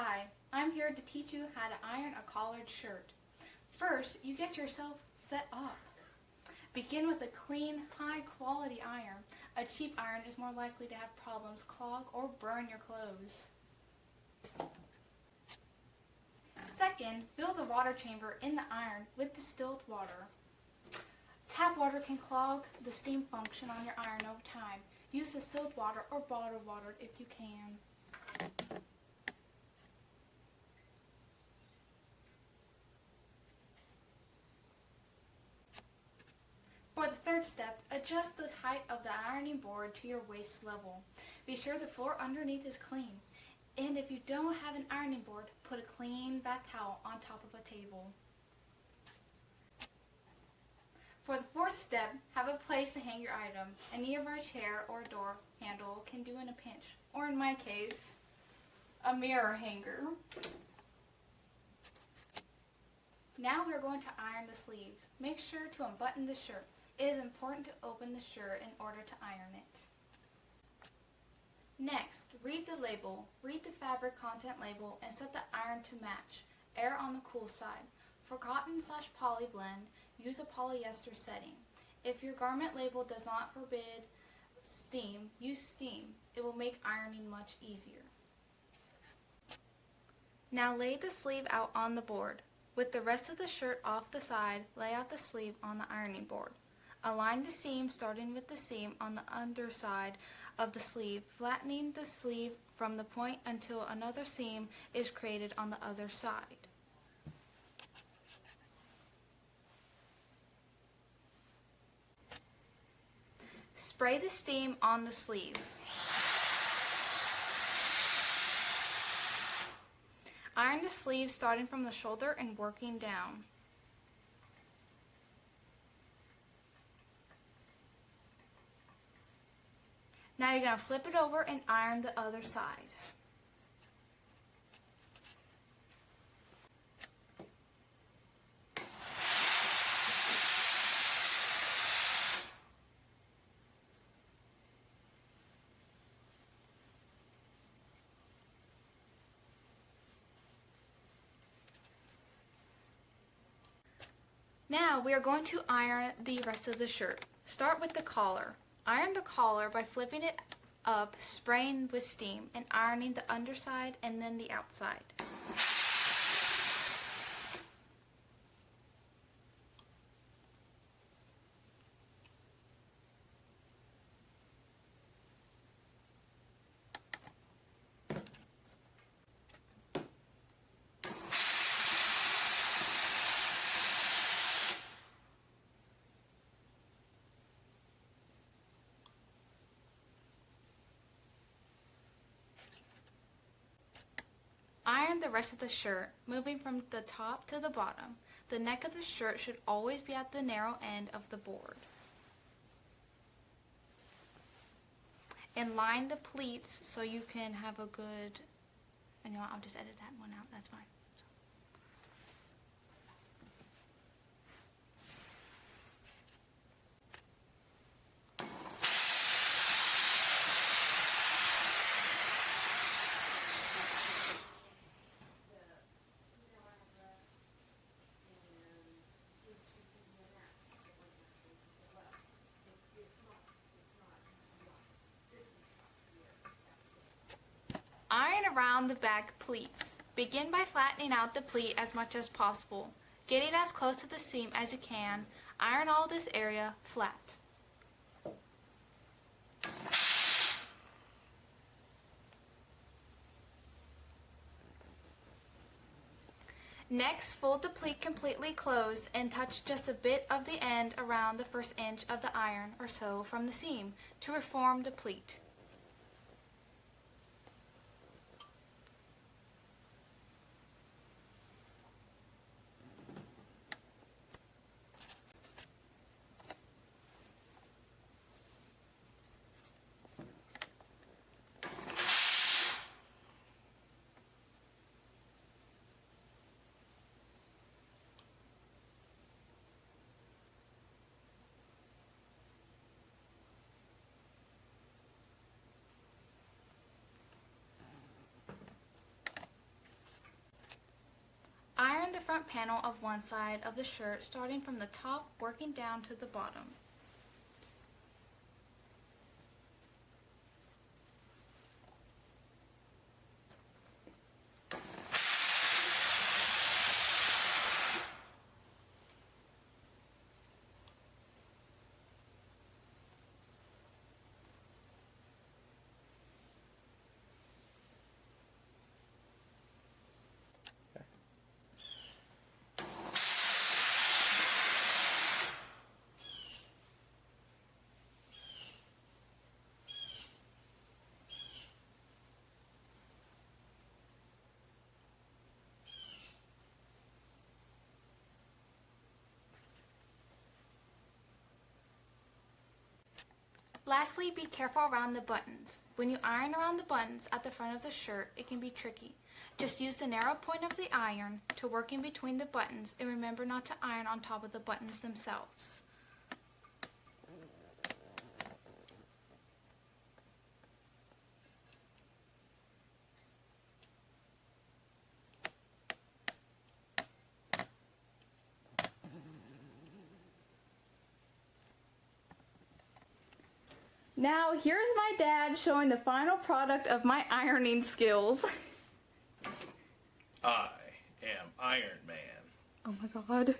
Hi, I'm here to teach you how to iron a collared shirt. First, you get yourself set up. Begin with a clean, high-quality iron. A cheap iron is more likely to have problems clog or burn your clothes. Second, fill the water chamber in the iron with distilled water. Tap water can clog the steam function on your iron over time. Use distilled water or bottled water if you can. For the third step, adjust the height of the ironing board to your waist level. Be sure the floor underneath is clean. And if you don't have an ironing board, put a clean bath towel on top of a table. For the fourth step, have a place to hang your item. A nearby chair or door handle can do in a pinch, or in my case, a mirror hanger. Now we are going to iron the sleeves. Make sure to unbutton the shirt. It is important to open the shirt in order to iron it. Next, read the label. Read the fabric content label and set the iron to match. Air on the cool side. For cotton/poly blend, use a polyester setting. If your garment label does not forbid steam, use steam. It will make ironing much easier. Now lay the sleeve out on the board. With the rest of the shirt off the side, lay out the sleeve on the ironing board. Align the seam starting with the seam on the underside of the sleeve, flattening the sleeve from the point until another seam is created on the other side. Spray the steam on the sleeve. Iron the sleeve starting from the shoulder and working down. Now you're going to flip it over and iron the other side. Now we are going to iron the rest of the shirt. Start with the collar. Iron the collar by flipping it up, spraying with steam, and ironing the underside and then the outside. Iron the rest of the shirt, moving from the top to the bottom. The neck of the shirt should always be at the narrow end of the board. And line the pleats so you can have a good, and you know what, I'll just edit that one out, that's fine. Iron around the back pleats. Begin by flattening out the pleat as much as possible. Getting as close to the seam as you can. Iron all this area flat. Next, fold the pleat completely closed and touch just a bit of the end around the first inch of the iron or so from the seam to reform the pleat. front panel of one side of the shirt, starting from the top, working down to the bottom. Lastly, be careful around the buttons. When you iron around the buttons at the front of the shirt, it can be tricky. Just use the narrow point of the iron to work in between the buttons, and remember not to iron on top of the buttons themselves. Now, here's my dad showing the final product of my ironing skills. I am Iron Man. Oh my god.